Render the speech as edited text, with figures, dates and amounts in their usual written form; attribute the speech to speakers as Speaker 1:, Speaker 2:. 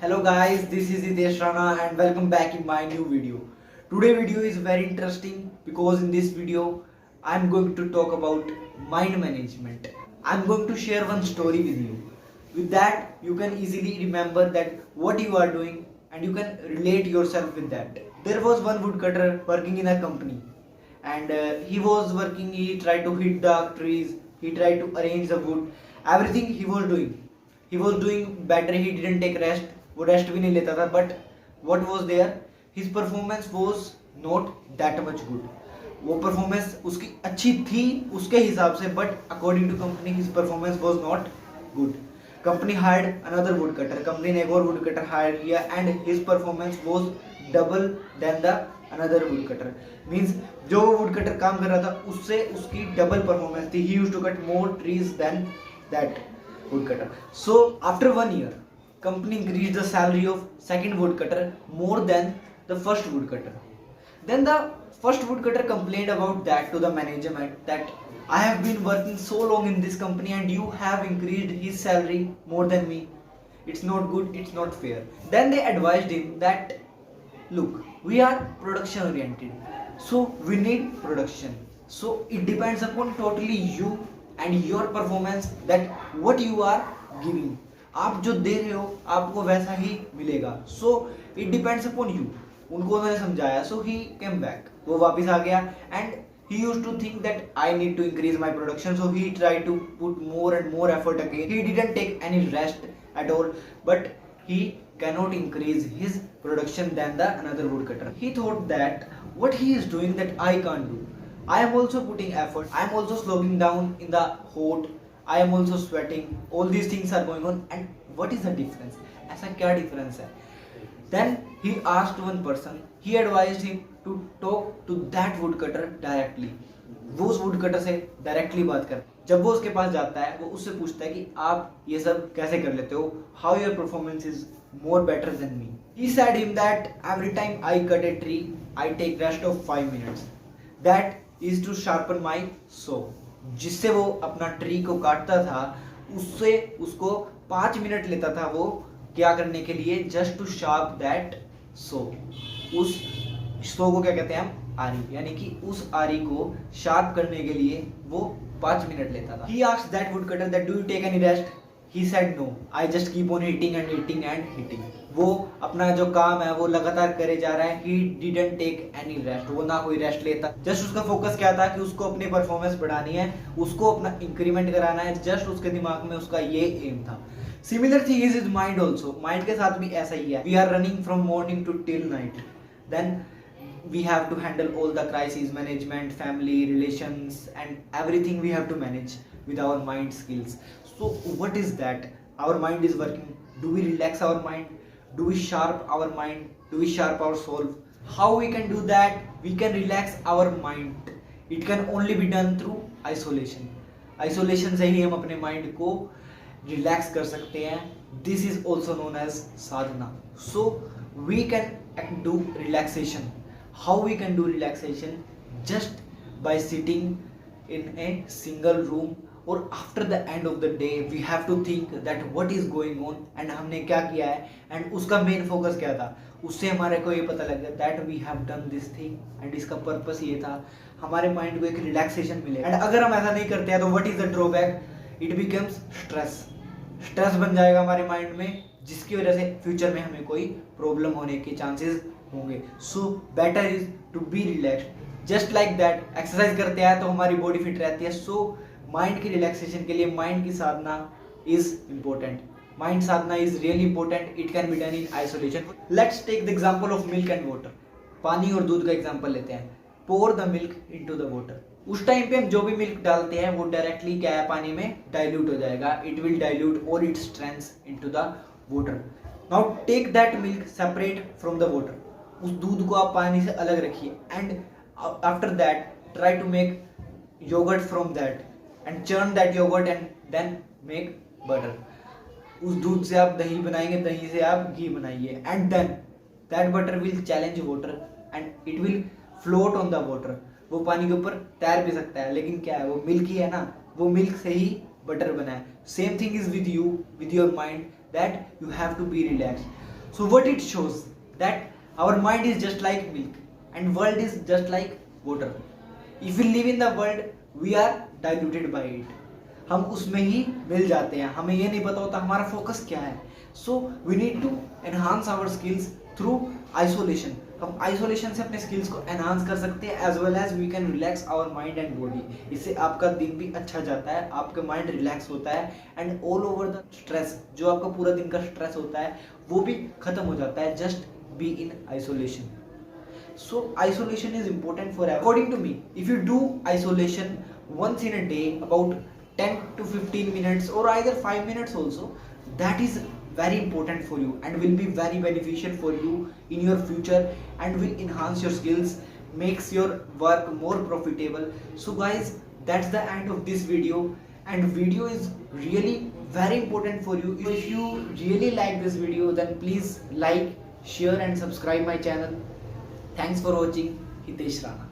Speaker 1: Hello guys, this is Hitesh Rana and welcome back in my new video. Today video is very interesting because in this video I am going to talk about mind management. I am going to share one story with you. With that you can easily remember that what you are doing and you can relate yourself with that. There was one woodcutter working in a company and he was working, he tried to hit the trees, he tried to arrange the wood, everything he was doing better. He didn't take rest, वो rest भी नहीं लेता था, but what was there, his performance was not that much good. वो performance उसकी अच्छी थी उसके हिसाब से, but according to company his performance was not good. Company hired another wood cutter, company ने एक और वुड कटर हायर किया and his performance was double than the another wood cutter. Means जो वुड कटर काम कर रहा था उससे उसकी डबल परफॉर्मेंस थी. He used to cut more trees than that woodcutter. So after 1 year, company increased the salary of second woodcutter more than the first woodcutter. Then the first woodcutter complained about that to the management that I have been working so long in this company and you have increased his salary more than me. It's not good, it's not fair. Then they advised him that look, we are production oriented, so we need production. So it depends upon totally you and your performance that what you are giving. आप जो दे रहे हो आपको वैसा ही मिलेगा. So it depends upon you. उनको उन्होंने समझाया. So he came back. वो वापस आ गया and he used to think that I need to increase my production. So he tried to put more and more effort again. He didn't take any rest at all, but he cannot increase his production than the another woodcutter. He thought that what he is doing that I can't do. I am also putting effort. I am also slowing down in the hot. I am also sweating. All these things are going on. And what is the difference? ऐसा क्या difference है? Then he asked one person. He advised him to talk to that woodcutter directly. वो उस woodcutter से directly बात कर. जब वो उसके पास जाता है वो उससे पूछता है कि आप ये सब कैसे कर लेते हो? How your performance is more better than me? He said him that every time I cut a tree, I take rest of 5 minutes. That is to sharpen my saw. जिससे वो अपना ट्री को काटता था उससे उसको 5 मिनट लेता था वो क्या करने के लिए, just to sharp that saw. उस सो को क्या कहते हैं हम? आरी. यानी कि उस आरी को शार्प करने के लिए वो 5 मिनट लेता था. He asked that woodcutter that do you take any rest? He said no. I just keep on hitting and hitting and hitting. वो अपना जो काम है वो लगातार करे जा रहा है. He didn't take any rest. वो ना कोई रेस्ट लेता. जस्ट उसका फोकस क्या था कि उसको अपनी परफॉर्मेंस बढ़ानी है, उसको अपना इंक्रीमेंट कराना है. जस्ट उसके दिमाग में उसका ये एम था. Similar thing is is mind also. Mind के साथ भी ऐसा ही है. We are running from morning to till night. Then we have to handle all the crisis management, family relations and everything we have to manage with our mind skills. So what is that? Our mind is working. Do we relax our mind? Do we sharp our mind? Do we sharp our soul? How we can do that? We can relax our mind. It can only be done through isolation. Isolation से ही हम अपने mind को relax कर सकते हैं. This is also known as sadhana. So we can do relaxation. How we can do relaxation? Just by sitting in a single room, or after the end of the day we have to think that what is going on and हमने क्या किया है and उसका main focus क्या था. उससे हमारे को ये पता लग गया that we have done this thing and इसका पर्पस ये था. हमारे माइंड को एक रिलैक्सेशन मिले. एंड अगर हम ऐसा नहीं करते हैं तो what is the drawback? It becomes stress. Stress बन जाएगा हमारे माइंड में, जिसकी वजह से फ्यूचर में हमें कोई प्रॉब्लम होने के चांसेस होंगे. So better is to be relaxed. Just like that exercise करते हैं तो हमारी बॉडी फिट रहती है. सो माइंड की रिलैक्सेशन के लिए माइंड की साधना is important. Mind sadhana is really important. It can be done in isolation. Let's take the example of milk and water. पानी और दूध का एग्जांपल लेते हैं. Pour the milk into the water. उस टाइम पे हम जो भी मिल्क डालते हैं वो डायरेक्टली क्या है, पानी में डाइल्यूट हो जाएगा. It will dilute all its strengths into the water. Now take that milk separate from the water. उस दूध को आप पानी से अलग रखिए and after that try to make yogurt from that and churn that yogurt and then make butter. उस दूध से आप दही बनाएंगे, दही से आप घी बनाइए and then that butter will challenge water and it will float on the water. वो पानी के ऊपर तैर भी सकता है, लेकिन क्या है, वो मिल्क ही है ना. वो मिल्क से ही बटर बना है. Same thing is with you, with your mind, that you have to be relax. So what it shows that our mind is just like milk and world is just like water. If we live in the world, we are diluted by it. हम उसमें ही मिल जाते हैं, हमें ये नहीं पता होता हमारा फोकस क्या है. So we need to enhance our skills through isolation. हम आइसोलेशन से अपने स्किल्स को एनहांस कर सकते हैं, as well as we can relax our mind and body. इससे आपका दिन भी अच्छा जाता है, आपका माइंड रिलैक्स होता है and all over the stress, जो आपका पूरा दिन का स्ट्रेस होता है वो भी खत्म हो जाता है. Just be in isolation. So isolation is important for everyone. According to me, if you do isolation once in a day, about 10 to 15 minutes or either 5 minutes also, that is very important for you and will be very beneficial for you in your future and will enhance your skills, makes your work more profitable. So guys, that's the end of this video, and video is really very important for you. If you really like this video, then please like, share and subscribe my channel. Thanks for watching. Hitesh Rana.